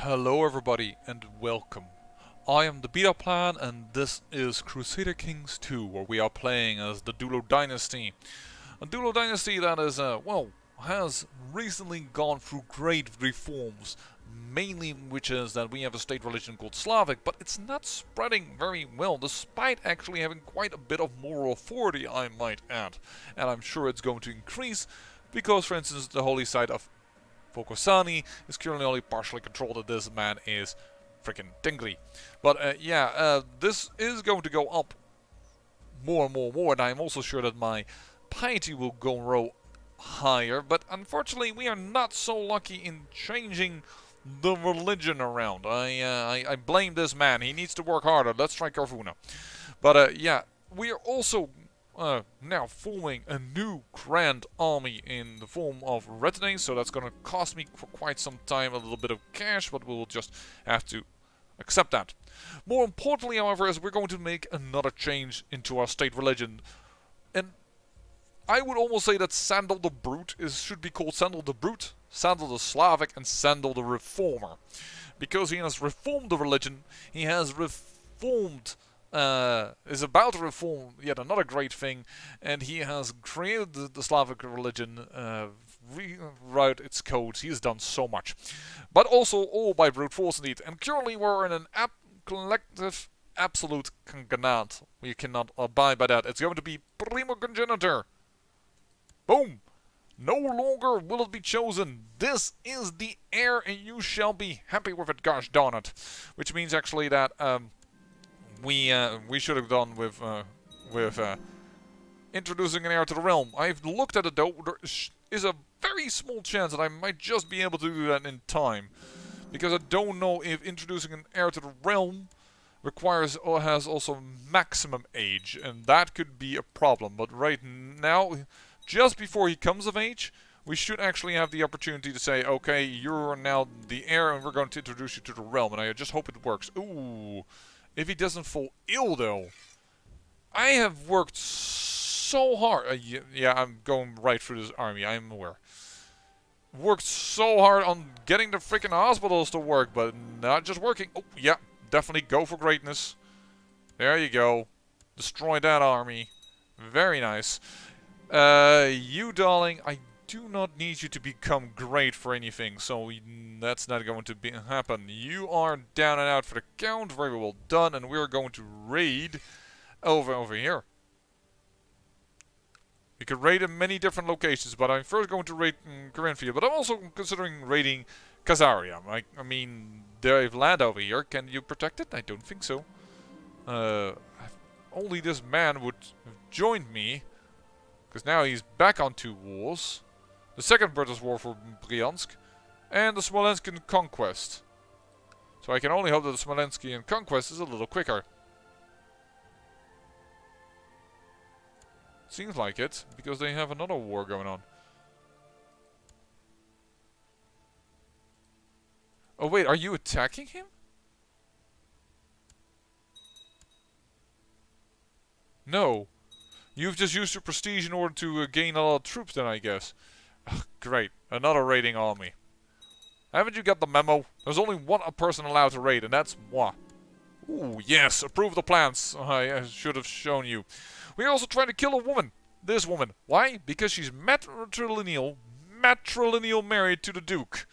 Hello everybody and welcome. I am the Beta Plan and this is Crusader Kings 2, where we are playing as the Dulo Dynasty. A Dulo Dynasty that is, has recently gone through great reforms, mainly which is that we have a state religion called Slavic, but it's not spreading very well, despite actually having quite a bit of moral authority, I might add. And I'm sure it's going to increase, because for instance the holy site of Fokosani is currently only partially controlled, and this man is freaking tingly. But this is going to go up more and more, and I'm also sure that my piety will grow higher. But unfortunately, we are not so lucky in changing the religion around. I blame this man. He needs to work harder. Let's try Carvuna. But we are also now forming a new grand army in the form of retinue, so that's going to cost me for quite some time a little bit of cash, but we'll just have to accept that. More importantly, however, is we're going to make another change into our state religion, and I would almost say that Sandal the Brute should be called Sandal the Brute, Sandal the Slavic, and Sandal the Reformer, because he has reformed the religion. He has reformed is about to reform yet another great thing, and he has created the Slavic religion, rewrite its codes. He has done so much, but also all by brute force indeed. And currently we're in an collective absolute Khanate. We cannot abide by that. It's going to be primogenitor. Boom! No longer will it be chosen. This is the heir, and you shall be happy with it. Gosh darn it! Which means actually that we should have done with introducing an heir to the realm. I've looked at it though. There is a very small chance that I might just be able to do that in time, because I don't know if introducing an heir to the realm requires or has also maximum age, and that could be a problem. But right now, just before he comes of age, we should actually have the opportunity to say, okay, you're now the heir, and we're going to introduce you to the realm. And I just hope it works. Ooh. If he doesn't fall ill, though. I have worked so hard. Yeah, I'm going right through this army, I am aware. Worked so hard on getting the freaking hospitals to work, but not just working. Oh, yeah, definitely go for greatness. There you go. Destroy that army. Very nice. You, darling, I do not need you to become great for anything, so that's not going to happen. You are down and out for the count. Very well done, and we're going to raid over here. We could raid in many different locations, but I'm first going to raid Corinthia, but I'm also considering raiding Khazaria. I mean, they have land over here. Can you protect it? I don't think so. Only this man would have joined me, because now he's back on 2 wars. The second British war for Bryansk, and the Smolenskian conquest. So I can only hope that the Smolenskian conquest is a little quicker. Seems like it, because they have another war going on. Oh wait, are you attacking him? No. You've just used your prestige in order to gain a lot of troops then, I guess. Ugh, great, another raiding army. Haven't you got the memo? There's only one person allowed to raid, and that's moi. Ooh, yes, approve the plans. I should have shown you. We're also trying to kill a woman. This woman. Why? Because she's matrilineal married to the Duke.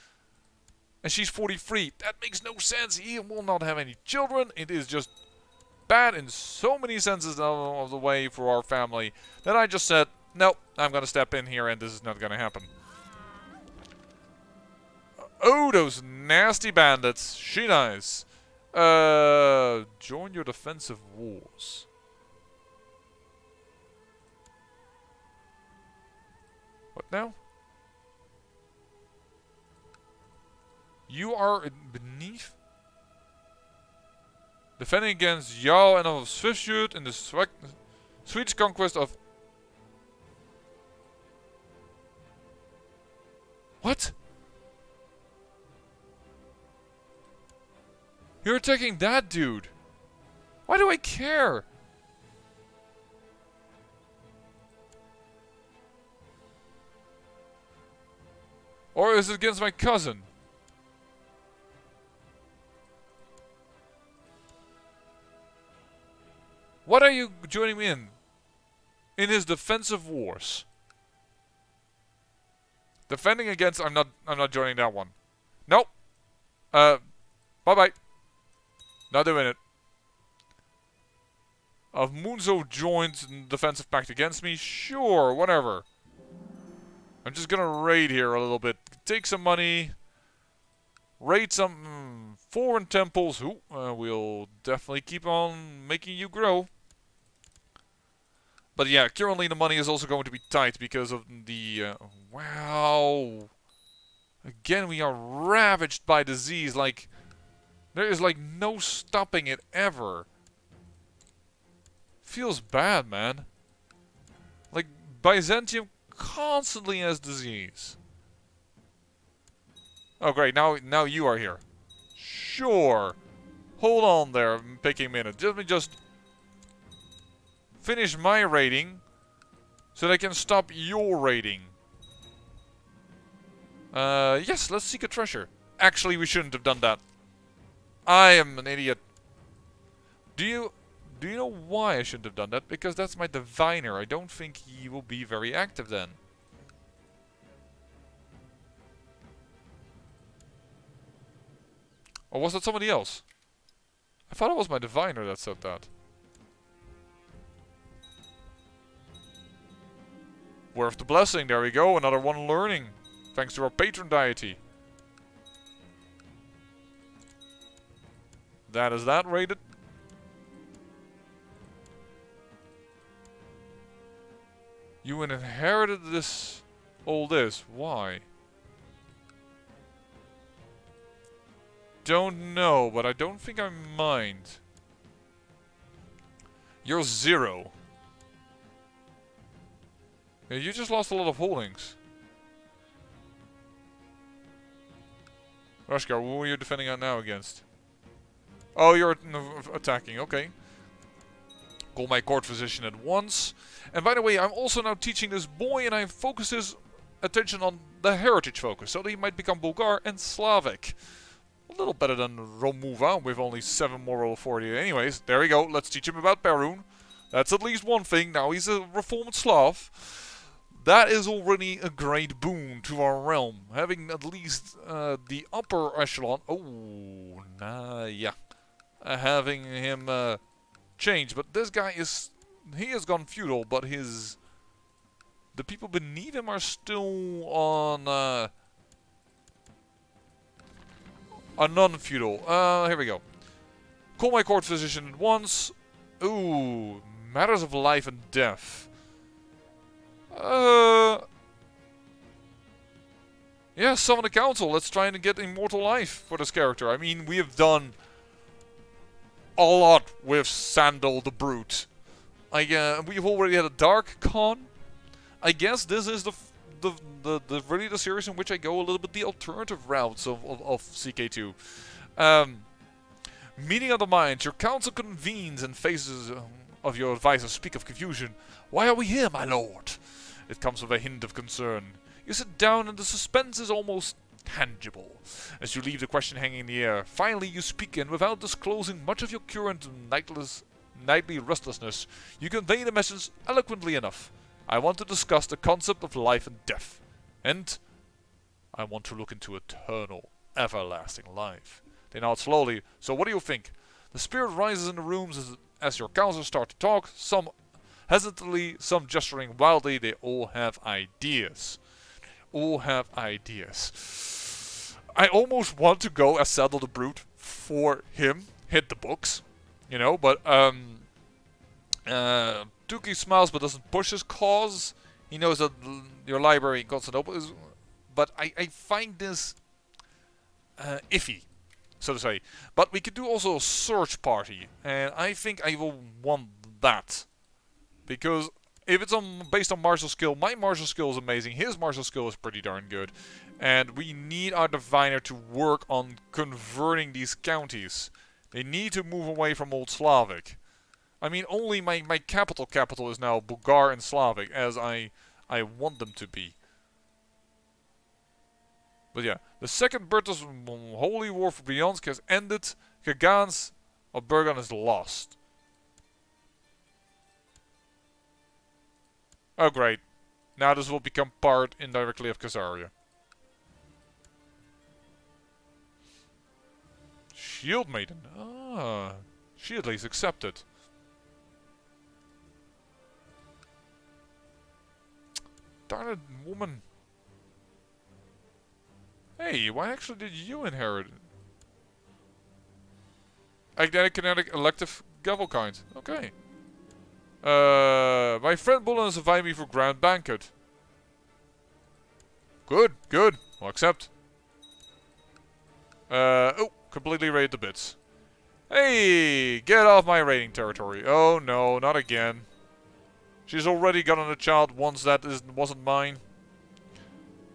And she's 43. That makes no sense. He will not have any children. It is just bad in so many senses of the way for our family that I just said, nope, I'm going to step in here and this is not going to happen. Oh, those nasty bandits. She nice. Join your defensive wars. What now? You are beneath? Defending against Jarl and of Swiftshoot in the Swedish conquest of... What? You're attacking that dude. Why do I care? Or is it against my cousin? What are you joining me in? In his defensive wars. Defending against, I'm not joining that one. Nope. Bye-bye. Not doing it. Munzo joined in defensive pact against me. Sure, whatever. I'm just gonna raid here a little bit. Take some money. Raid some foreign temples. Ooh, we'll definitely keep on making you grow. But yeah, currently the money is also going to be tight because of the... wow. Again, we are ravaged by disease. Like, there is like no stopping it ever. Feels bad, man. Like, Byzantium constantly has disease. Oh great, now you are here. Sure. Hold on there, picking a minute. Let me just finish my raiding so that I can stop your raiding. Yes, let's seek a treasure. Actually, we shouldn't have done that. I am an idiot. Do you know why I shouldn't have done that? Because that's my diviner. I don't think he will be very active then. Or was that somebody else? I thought it was my diviner that said that. Worth the blessing, there we go, another one learning. Thanks to our patron deity. That is that rated. You inherited this... all this. Why? Don't know, but I don't think I mind. You're 0. Yeah, you just lost a lot of holdings. Rashkar, who are you defending on now against? Oh, you're attacking, okay. Call my court physician at once. And by the way, I'm also now teaching this boy and I focus his attention on the heritage focus, so that he might become Bulgar and Slavic. A little better than Romuva with only 7 moral authority. Anyways, there we go. Let's teach him about Perun. That's at least one thing. Now he's a reformed Slav. That is already a great boon to our realm. Having at least the upper echelon. Oh, nah, yeah. Having him change. But this guy is... he has gone feudal, but his... the people beneath him are still on... a non-feudal. Here we go. Call my court physician at once. Ooh, matters of life and death. Yeah, summon the council. Let's try and get immortal life for this character. I mean, we have done a lot with Sandal the Brute. We've already had a Dark Con. I guess this is really the series in which I go a little bit the alternative routes of CK2. Meeting of the minds. Your council convenes and faces of your advisors speak of confusion. Why are we here, my lord? It comes with a hint of concern. You sit down and the suspense is almost tangible. As you leave the question hanging in the air, finally you speak in without disclosing much of your current nightly restlessness. You convey the message eloquently enough. I want to discuss the concept of life and death. And I want to look into eternal, everlasting life. They nod slowly. So what do you think? The spirit rises in the rooms as your counselors start to talk. Some hesitantly, some gesturing wildly. They all have ideas. All have ideas. I almost want to go as Saddle the Brute for him. Hit the books. You know, but Tuki smiles but doesn't push his cause. He knows that your library in Constantinople is... but I find this iffy, so to say. But we could do also a search party. And I think I will want that. Because if it's based on martial skill, my martial skill is amazing. His martial skill is pretty darn good. And we need our diviner to work on converting these counties. They need to move away from Old Slavic. I mean, only my capital is now Bulgar and Slavic, as I want them to be. But yeah, the Second Bertus Holy War for Bryansk has ended. Kagans of Bergan is lost. Oh, great. Now this will become part indirectly of Khazaria. Shield Maiden. Ah. She at least accepted. Darn it, woman. Hey, why actually did you inherit it? Agnetic, kinetic, elective, gavel kind. Okay. My friend Bullen has invited me for grand banquet. Good, good. I'll accept. Oh, completely raided the bits. Hey, get off my raiding territory. Oh no, not again. She's already gotten a child once that wasn't mine.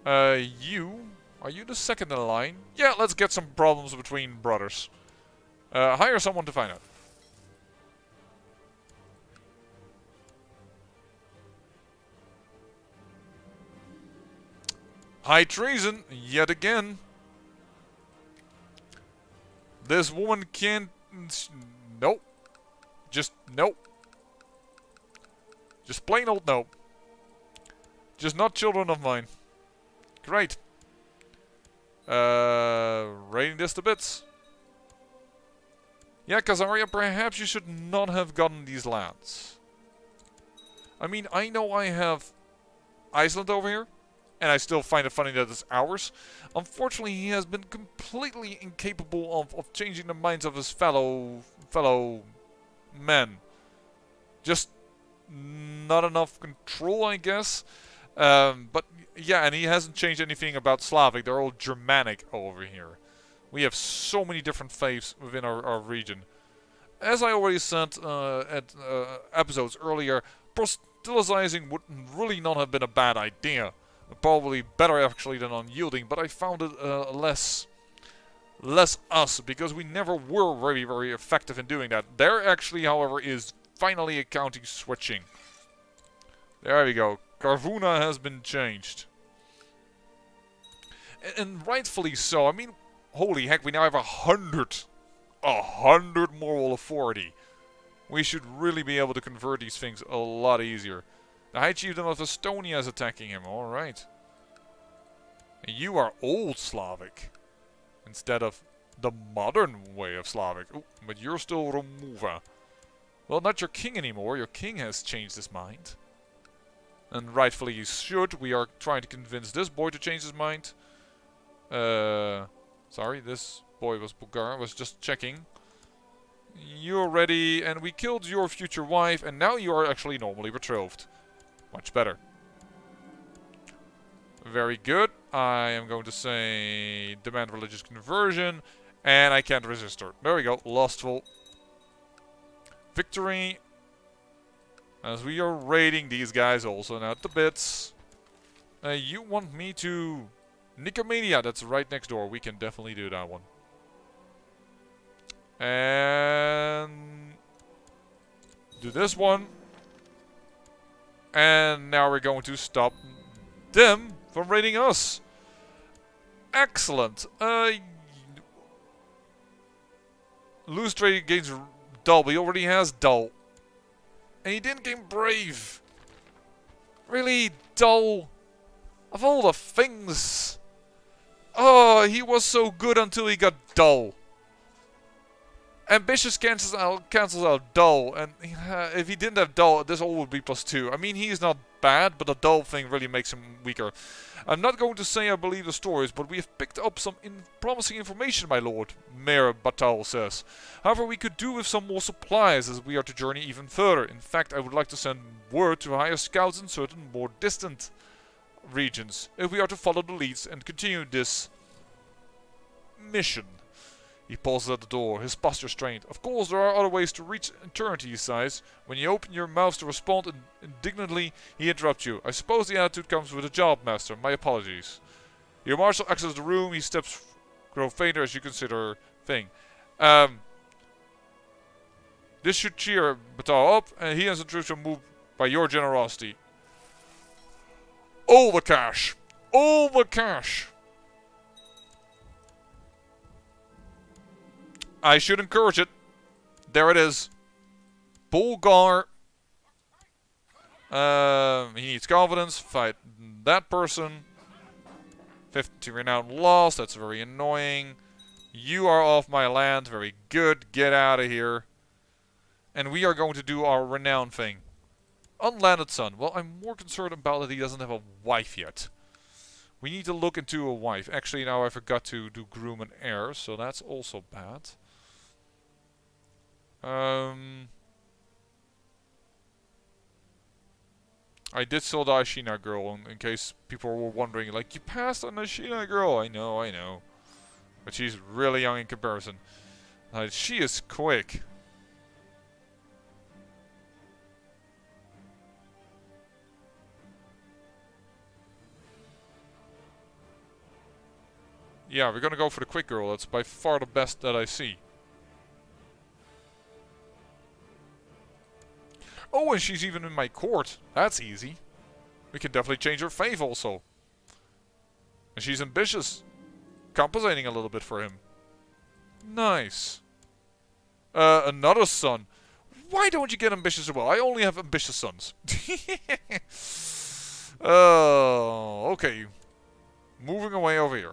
You? Are you the second in line? Yeah, let's get some problems between brothers. Hire someone to find out. High treason, yet again. This woman can't... Nope. Just nope. Just plain old no. Just not children of mine. Great. Raiding this to bits. Yeah, Khazaria, perhaps you should not have gotten these lands. I mean, I know I have Iceland over here, and I still find it funny that it's ours. Unfortunately, he has been completely incapable of changing the minds of his fellow men. Just not enough control, I guess. But yeah, and he hasn't changed anything about Slavic. They're all Germanic over here. We have so many different faiths within our region. As I already said at episodes earlier, proselytizing would really not have been a bad idea. Probably better actually than unyielding, but I found it less us, because we never were very, very effective in doing that. There actually, however, is finally a county switching. There we go. Carvuna has been changed. And rightfully so. I mean, holy heck, we now have 100 moral authority. We should really be able to convert these things a lot easier. The High Chieftain of Estonia is attacking him, alright. You are old Slavic. Instead of the modern way of Slavic. Ooh, but you're still Romuva. Well, not your king anymore. Your king has changed his mind. And rightfully he should. We are trying to convince this boy to change his mind. Sorry, this boy was Bulgar. Was just checking. You're ready, and we killed your future wife, and now you are actually normally betrothed. Much better. Very good. I am going to say demand religious conversion, and I can't resist her. There we go. Lustful. Victory. As we are raiding these guys also now to bits. You want me to... Nicomedia, that's right next door. We can definitely do that one. And... do this one. And now we're going to stop them from raiding us. Excellent. Loose trade gains dull, but he already has dull. And he didn't gain brave. Really dull. Of all the things. Oh, he was so good until he got dull. Ambitious cancels out dull, and if he didn't have dull, this all would be +2. I mean, he is not bad, but the dull thing really makes him weaker. I'm not going to say I believe the stories, but we have picked up some promising information, my lord, Mayor Batal says. However, we could do with some more supplies as we are to journey even further. In fact, I would like to send word to hire scouts in certain more distant regions, if we are to follow the leads and continue this mission. He pauses at the door, his posture strained. Of course, there are other ways to reach eternity, he sighs. When you open your mouth to respond indignantly, he interrupts you. I suppose the attitude comes with a job, master. My apologies. Your marshal exits the room. His steps grow fainter as you consider thing. This should cheer Batal up, and he and his troops are moved by your generosity. All the cash! All the cash! I should encourage it. There it is. Bulgar. He needs confidence. Fight that person. 50 renown lost. That's very annoying. You are off my land. Very good. Get out of here. And we are going to do our renown thing. Unlanded son. Well, I'm more concerned about that he doesn't have a wife yet. We need to look into a wife. Actually, now I forgot to do groom and heir, so that's also bad. I did sell the Ashina girl, in case people were wondering, like, you passed on the Ashina girl. I know. But she's really young in comparison. She is quick. Yeah, we're gonna go for the quick girl. That's by far the best that I see. Oh, and she's even in my court. That's easy. We can definitely change her faith also. And she's ambitious. Compensating a little bit for him. Nice. Another son. Why don't you get ambitious as well? I only have ambitious sons. Oh, okay. Moving away over here.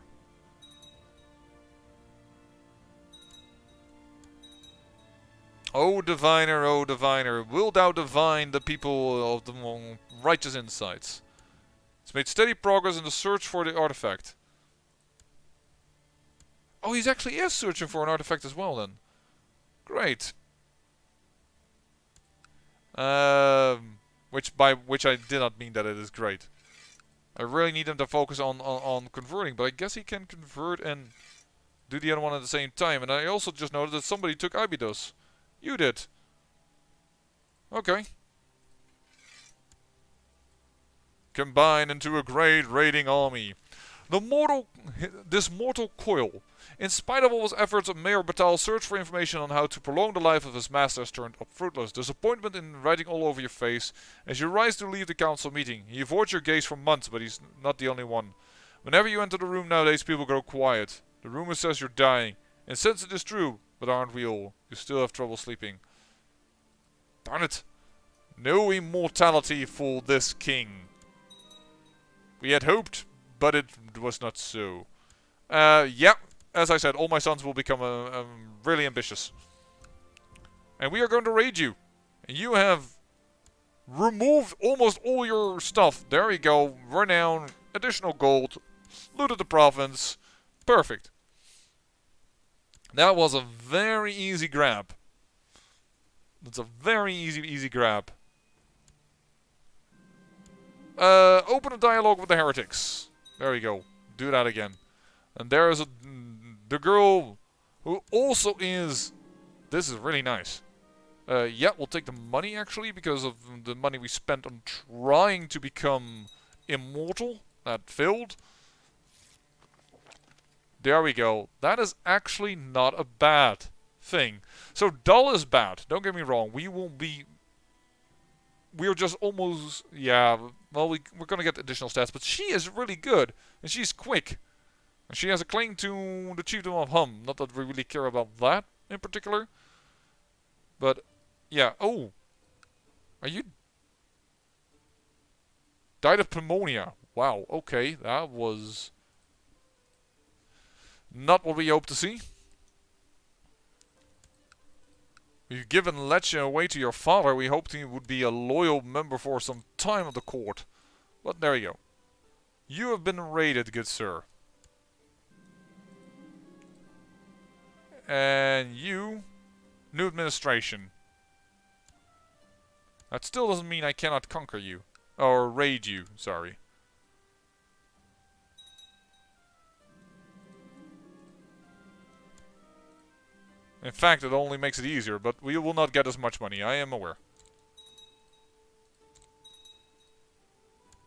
O diviner, wilt thou divine the people of the righteous insights? It's made steady progress in the search for the artifact. Oh, he actually is searching for an artifact as well then. Great. Which I did not mean that it is great. I really need him to focus on converting, but I guess he can convert and do the other one at the same time. And I also just noticed that somebody took Abydos. You did. Okay. Combine into a great raiding army. This mortal coil. In spite of all his efforts, Mayor Batal searched for information on how to prolong the life of his masters turned up fruitless. Disappointment in writing all over your face. As you rise to leave the council meeting, he avoids your gaze for months, but he's not the only one. Whenever you enter the room nowadays, people grow quiet. The rumor says you're dying. And since it is true, but aren't we all? You still have trouble sleeping. Darn it. No immortality for this king. We had hoped, but it was not so. Yeah, as I said, all my sons will become really ambitious. And we are going to raid you. And you have removed almost all your stuff. There we go. Renown, additional gold, looted the province. Perfect. That was a very easy grab. That's a very easy grab. Open a dialogue with the heretics. There we go. Do that again. And there is the girl who also is... This is really nice. Yeah, we'll take the money actually because of the money we spent on trying to become immortal. That failed. There we go. That is actually not a bad thing. So dull is bad. Don't get me wrong. We're just almost... Yeah, well, we're going to get additional stats. But she is really good. And she's quick. And she has a claim to the chiefdom of Hum. Not that we really care about that in particular. But, yeah. Oh. Are you... Died of pneumonia. Wow, okay. That was... not what we hoped to see. We've given Lecce away to your father. We hoped he would be a loyal member for some time of the court. But there you go. You have been raided, good sir. And you... New administration. That still doesn't mean I cannot conquer you. Or raid you, sorry. In fact, it only makes it easier, but we will not get as much money, I am aware.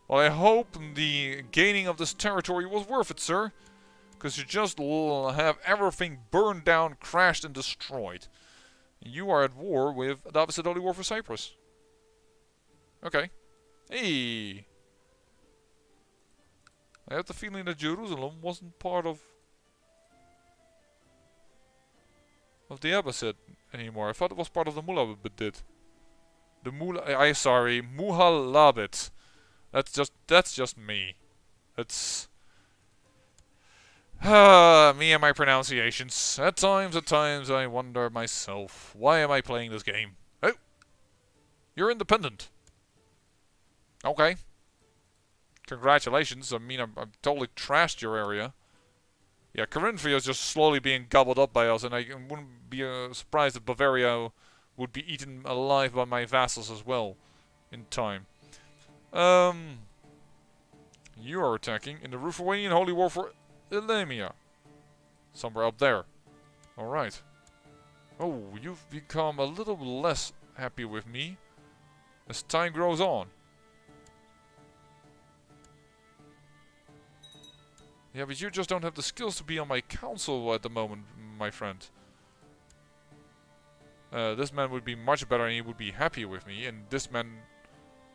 Well, I hope the gaining of this territory was worth it, sir. Because you just have everything burned down, crashed, and destroyed. You are at war with the opposite holy war for Cyprus. Okay. Hey! I have the feeling that Jerusalem wasn't part of the Abbasid anymore. I thought it was part of the Mullah, but did. The Muhalabit. That's just me. It's me and my pronunciations. At times I wonder myself, why am I playing this game? Oh, you're independent. Okay. Congratulations. I mean, I've totally trashed your area. Yeah, Carinthia is just slowly being gobbled up by us, and I wouldn't be surprised if Bavaria would be eaten alive by my vassals as well in time. You are attacking in the Ruthenian Holy War for Elamia. Somewhere up there. Alright. Oh, you've become a little less happy with me as time grows on. Yeah, but you just don't have the skills to be on my council at the moment, my friend. This man would be much better and he would be happy with me, and this man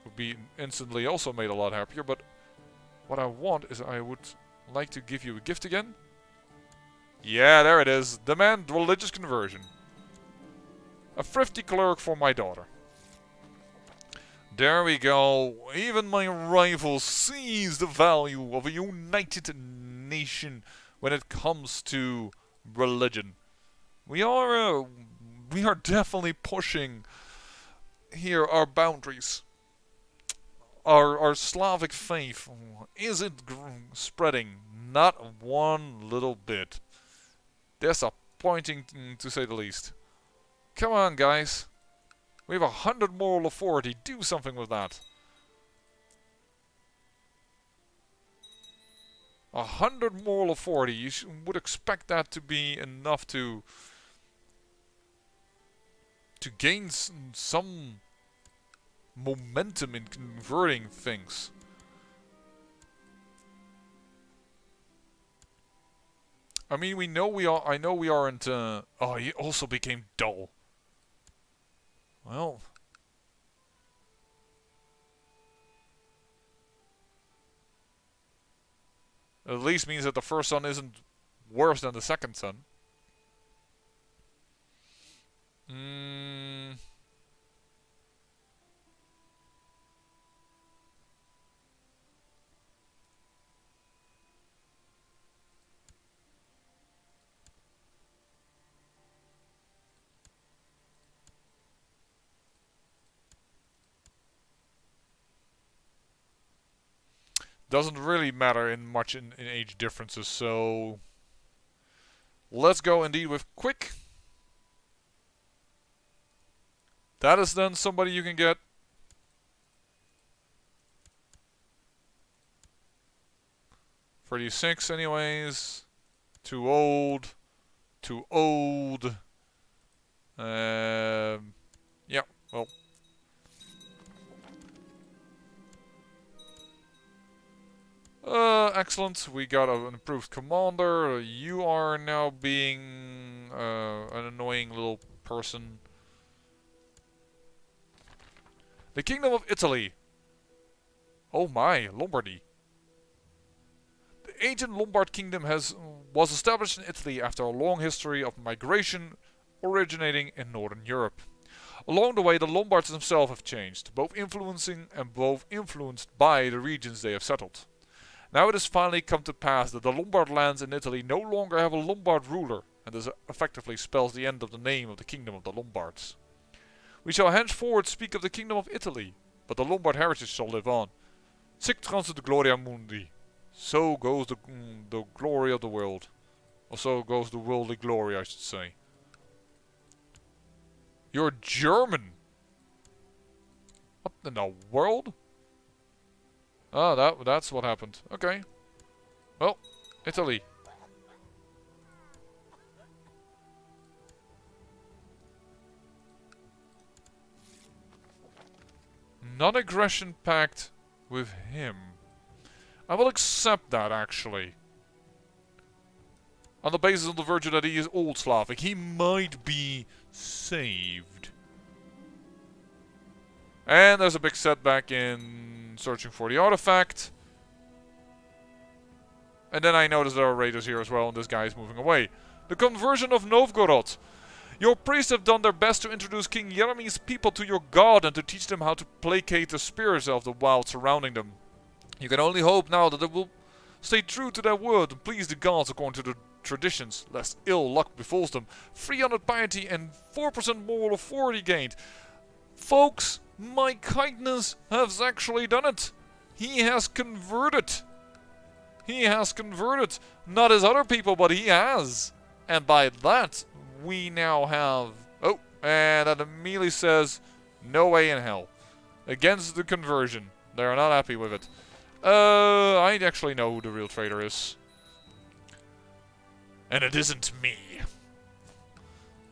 would be instantly also made a lot happier, but what I want is I would like to give you a gift again. Yeah, there it is. Demand religious conversion. A thrifty clerk for my daughter. There we go. Even my rival sees the value of a united nation when it comes to religion. We are definitely pushing here our boundaries. Our Slavic faith isn't spreading, not one little bit. Disappointing to say the least. Come on, guys. We have 100 moral authority. Do something with that. 100 moral authority. You would expect that to be enough to gain some momentum in converting things. I mean, we know we are. I know we aren't. Oh, he also became dull. Well, at least means that the first son isn't worse than the second son. Doesn't really matter much in age differences, so let's go indeed with quick. That is then somebody you can get. $36 anyways. Too old. Too old. Yeah, well. Excellent. We got an improved commander. You are now being an annoying little person. The Kingdom of Italy. Oh my, Lombardy. The ancient Lombard kingdom was established in Italy after a long history of migration originating in Northern Europe. Along the way, the Lombards themselves have changed, both influencing and both influenced by the regions they have settled. Now it has finally come to pass that the Lombard lands in Italy no longer have a Lombard ruler, and this effectively spells the end of the name of the Kingdom of the Lombards. We shall henceforward speak of the Kingdom of Italy, but the Lombard heritage shall live on. Sic transit gloria mundi. So goes the glory of the world. Or so goes the worldly glory, I should say. You're German! What in the world? Ah, that's what happened. Okay. Well, Italy. Non-aggression pact with him. I will accept that, actually. On the basis of the virtue that he is Old Slavic, he might be saved. And there's a big setback in searching for the artifact. And then I notice there are raiders here as well, and this guy is moving away. The conversion of Novgorod. Your priests have done their best to introduce King Jeremy's people to your god and to teach them how to placate the spirits of the wild surrounding them. You can only hope now that they will stay true to their word and please the gods according to the traditions, lest ill luck befalls them. 300 piety and 4% moral authority gained. Folks, my kindness has actually done it. He has converted. He has converted. Not as other people, but he has. And by that, we now have... Oh, and that immediately says, no way in hell. Against the conversion. They are not happy with it. I actually know who the real traitor is. And it isn't me.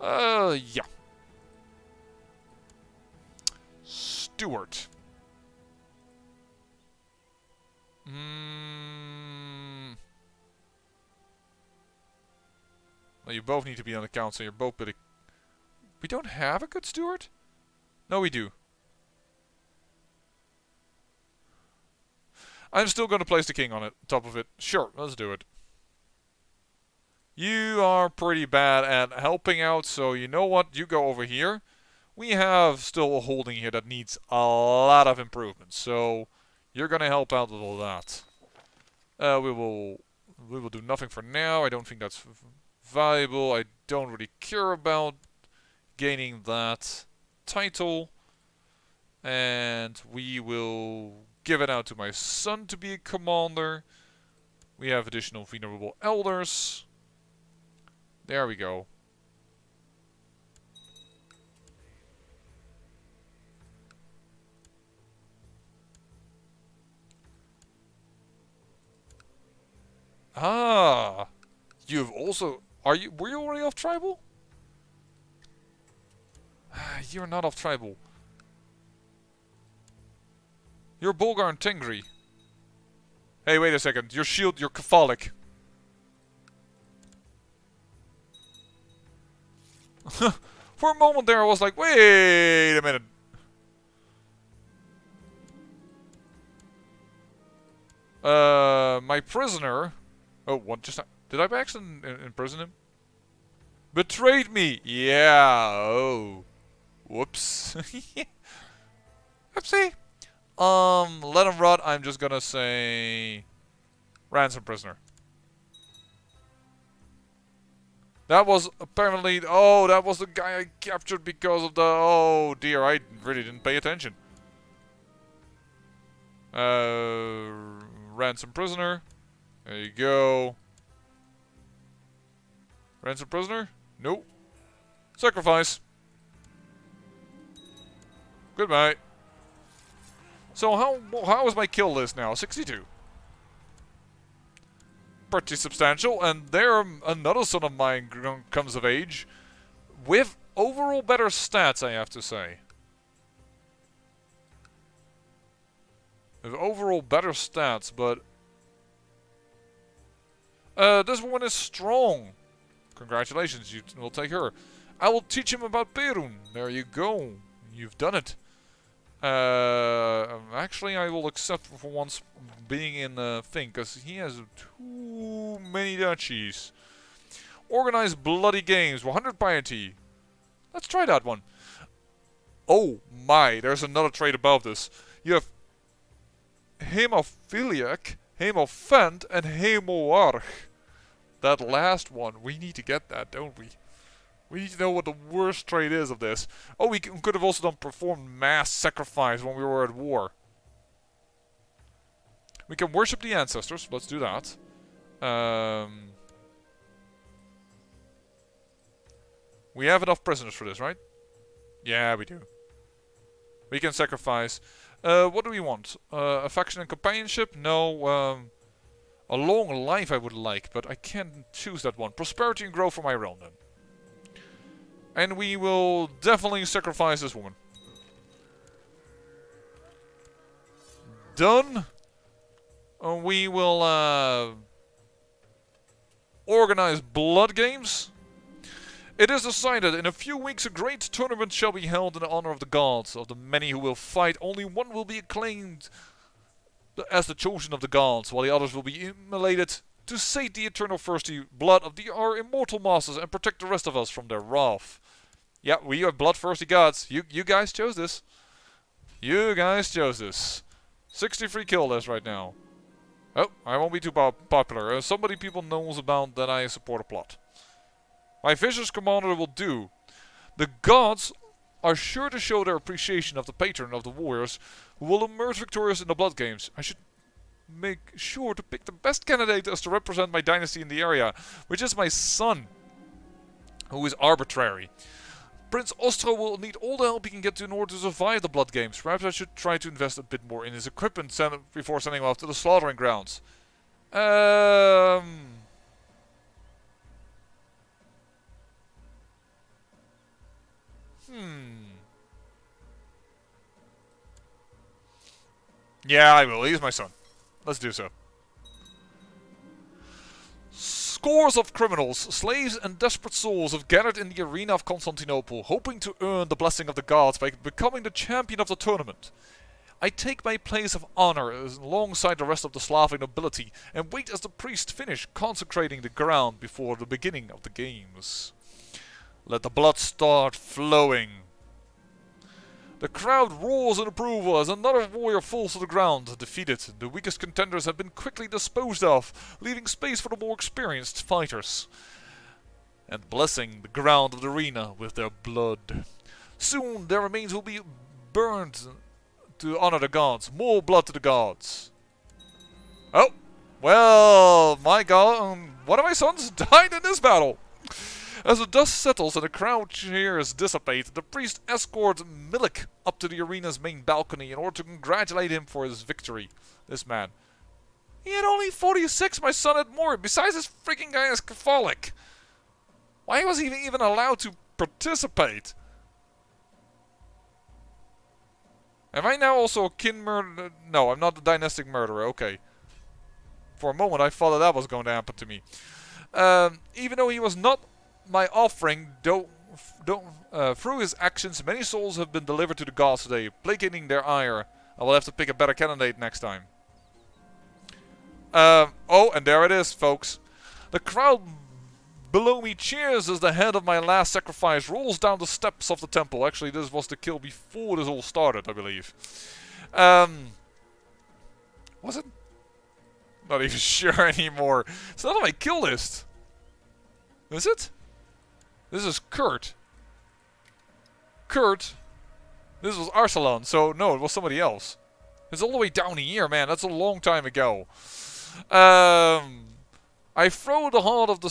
Yeah. Stuart. Well, you both need to be on the council. You're both pretty... We don't have a good steward? No, we do. I'm still going to place the king on it, top of it. Sure, let's do it. You are pretty bad at helping out, so you know what? You go over here. We have still a holding here that needs a lot of improvements, so you're going to help out with all that. We will do nothing for now. I don't think that's valuable. I don't really care about gaining that title. And we will give it out to my son to be a commander. We have additional venerable elders. There we go. Ah, you've also... Were you already off tribal? You're not off tribal. You're Bulgar and Tengri. Hey, wait a second. Your shield, you're Catholic. For a moment there I was like, wait a minute. My prisoner... Oh, what just... Did I by accident imprison him? Betrayed me! Yeah, oh. Whoops. Oopsie. Let him rot. I'm just gonna say... ransom prisoner. That was apparently... Oh, that was the guy I captured because of the... Oh dear, I really didn't pay attention. Ransom prisoner. There you go. Ransom prisoner? Nope. Sacrifice. Goodbye. So how is my kill list now? 62. Pretty substantial, and there another son of mine comes of age with overall better stats, I have to say. With overall better stats, but this one is strong. Congratulations, you will take her. I will teach him about Perun. There you go. You've done it. Actually, I will accept for once being in the thing, because he has too many duchies. Organize bloody games, 100 piety. Let's try that one. Oh my, there's another trait above this. You have Hemophiliac, Hemophant, and Hemoarch. That last one, we need to get that, don't we? We need to know what the worst trait is of this. Oh, we could have also done performed mass sacrifice when we were at war. We can worship the ancestors. Let's do that. We have enough prisoners for this, right? Yeah, we do. We can sacrifice. What do we want? Affection and companionship? No. A long life I would like, but I can't choose that one. Prosperity and growth for my realm then. And we will definitely sacrifice this woman. Done. We will organize blood games. It is decided, in a few weeks a great tournament shall be held in the honor of the gods. Of the many who will fight, only one will be acclaimed as the chosen of the gods, while the others will be immolated to sate the eternal thirsty blood of our immortal masters and protect the rest of us from their wrath. Yeah, we are bloodthirsty gods. You guys chose this. You guys chose this. 63 kill list right now. Oh, I won't be too popular. Somebody people knows about that I support a plot. My vicious commander will do. The gods are sure to show their appreciation of the patron of the warriors who will emerge victorious in the blood games. I should make sure to pick the best candidate as to represent my dynasty in the area, which is my son, who is arbitrary. Prince Ostro will need all the help he can get in order to survive the blood games. Perhaps I should try to invest a bit more in his equipment before sending him off to the slaughtering grounds. Yeah, I will. He's my son. Let's do so. Scores of criminals, slaves and desperate souls have gathered in the arena of Constantinople, hoping to earn the blessing of the gods by becoming the champion of the tournament. I take my place of honor alongside the rest of the Slavic nobility and wait as the priests finish consecrating the ground before the beginning of the games. Let the blood start flowing. The crowd roars in approval as another warrior falls to the ground. Defeated, the weakest contenders have been quickly disposed of, leaving space for the more experienced fighters, and blessing the ground of the arena with their blood. Soon their remains will be burned to honor the gods. More blood to the gods. Oh, well, my god, one of my sons died in this battle. As the dust settles and the crowd cheers dissipate, the priest escorts Milik up to the arena's main balcony in order to congratulate him for his victory. This man. He had only 46, my son had more. Besides, this freaking guy is Catholic. Why was he even allowed to participate? Am I now also a kin murderer? No, I'm not a dynastic murderer. Okay. For a moment, I thought that was going to happen to me. Even though he was not my offering, through his actions, many souls have been delivered to the gods today, placating their ire. I will have to pick a better candidate next time. Oh, and there it is, folks. The crowd below me cheers as the head of my last sacrifice rolls down the steps of the temple. Actually, this was the kill before this all started, I believe. Was it? Not even sure anymore. It's not on my kill list. Is it? This is Kurt. Kurt. This was Arsalan, so no, it was somebody else. It's all the way down here, man. That's a long time ago. I throw the heart of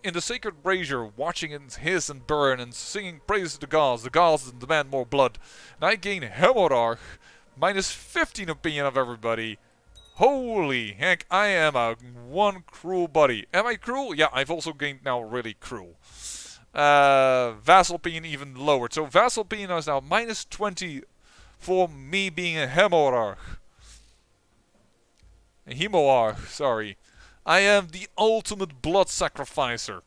in the sacred brazier, watching it hiss and burn and singing praise to the gods. The gods demand more blood. And I gain Hemorrhag, minus 15 opinion of everybody. Holy heck, I am a one cruel buddy. Am I cruel? Yeah, I've also gained now really cruel. Vassal opinion even lowered. So vassal opinion is now minus 20 for me being a Hemorrhag. A Hemorrhag, sorry. I am the ultimate blood sacrificer.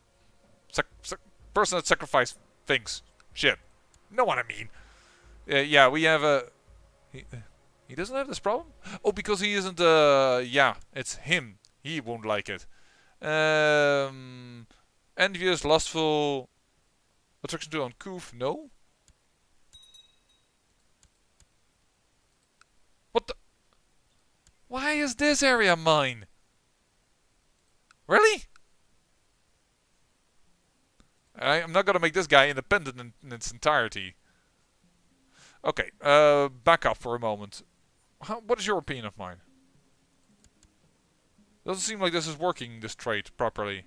Person that sacrifices things. Shit. Know what I mean. Yeah, we have a... He doesn't have this problem? Oh, because he isn't, yeah, it's him. He won't like it. Envious, lustful, attraction to uncouth, no? What the? Why is this area mine? Really? I'm not gonna make this guy independent in its entirety. Okay, back up for a moment. What is your opinion of mine? Doesn't seem like this is working, this trait, properly.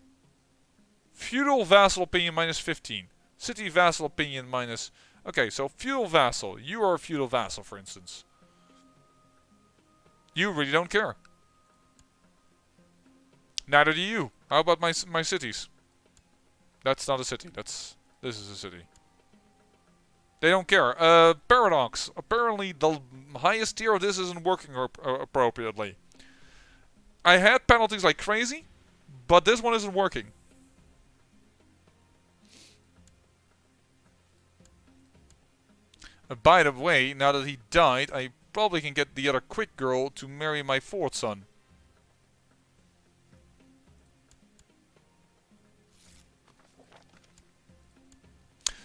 Feudal vassal opinion minus 15. City vassal opinion minus... Okay, so feudal vassal. You are a feudal vassal, for instance. You really don't care. Neither do you. How about my cities? That's not a city. This is a city. They don't care. Paradox. Apparently the highest tier of this isn't working appropriately. I had penalties like crazy, but this one isn't working. By the way, now that he died, I probably can get the other quick girl to marry my fourth son.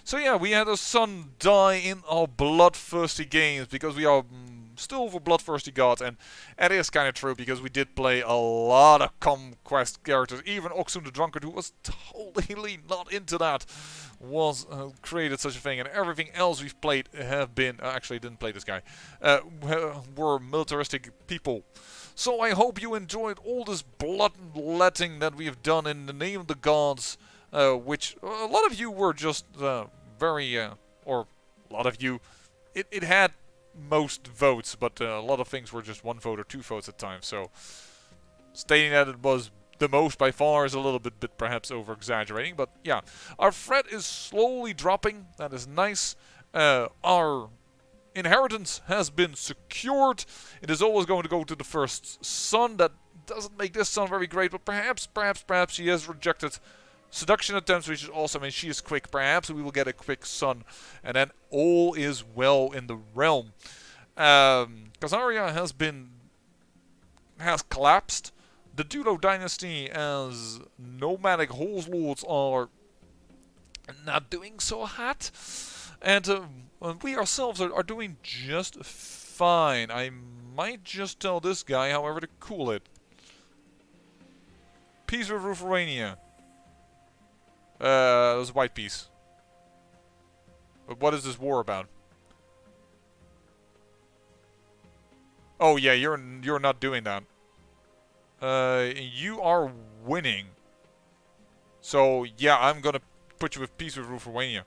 So yeah, we had a son die in our bloodthirsty games because we are still for bloodthirsty gods, and it is kind of true because we did play a lot of conquest characters. Even Oxum the Drunkard, who was totally not into that, was created such a thing, and everything else we've played have been actually didn't play this guy were militaristic people. So I hope you enjoyed all this bloodletting that we have done in the name of the gods. Which a lot of you were just very, or a lot of you, it had most votes, but a lot of things were just 1 vote or 2 votes at times. So stating that it was the most by far is a little bit perhaps over-exaggerating. But yeah, our threat is slowly dropping. That is nice. Our inheritance has been secured. It is always going to go to the first son. That doesn't make this son very great, but perhaps she has rejected seduction attempts, which is awesome, and she is quick. Perhaps we will get a quick son, and then all is well in the realm. Khazaria has collapsed. The Dulo Dynasty as nomadic horse lords are not doing so hot, and we ourselves are doing just fine. I might just tell this guy, however, to cool it. Peace with Ruthenia. There's a white piece. But what is this war about? Oh yeah, you're not doing that. You are winning. So yeah, I'm gonna put you with peace with Ruthenia.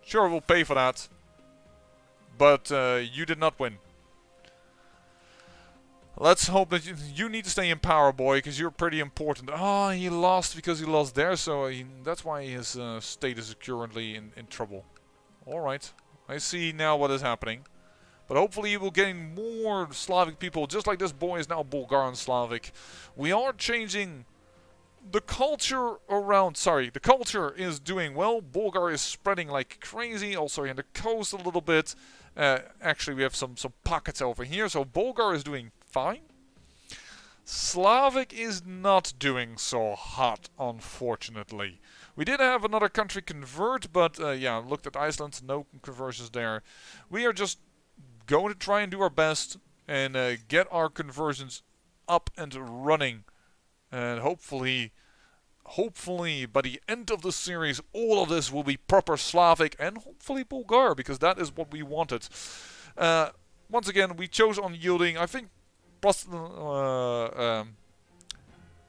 Sure, we'll pay for that. But you did not win. Let's hope that you need to stay in power, boy, because you're pretty important. Oh, he lost because he lost there, so that's why his state is currently in trouble. Alright, I see now what is happening. But hopefully we'll gain more Slavic people, just like this boy is now Bulgar and Slavic. We are changing the culture around. Sorry, the culture is doing well. Bulgar is spreading like crazy, also in the coast a little bit. Actually, we have some pockets over here, so Bulgar is doing fine. Slavic is not doing so hot, unfortunately. We did have another country convert, but yeah, looked at Iceland, no conversions there. We are just going to try and do our best and get our conversions up and running. And hopefully by the end of the series, all of this will be proper Slavic and hopefully Bulgar, because that is what we wanted. Once again, we chose unyielding. I think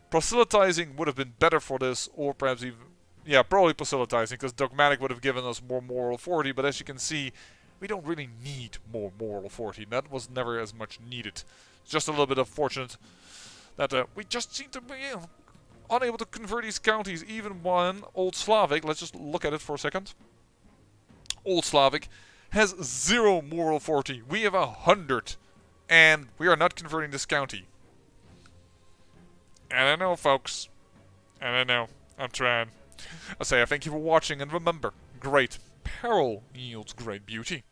proselytizing would have been better for this, or perhaps even, yeah, probably proselytizing, because dogmatic would have given us more moral authority, but as you can see, we don't really need more moral authority. That was never as much needed. It's just a little bit unfortunate that we just seem to be unable to convert these counties. Even one Old Slavic, let's just look at it for a second. Old Slavic has 0 moral authority. We have 100, and we are not converting this county. And I know, folks. And I know. I'm trying. I say I thank you for watching, and remember, great peril yields great beauty.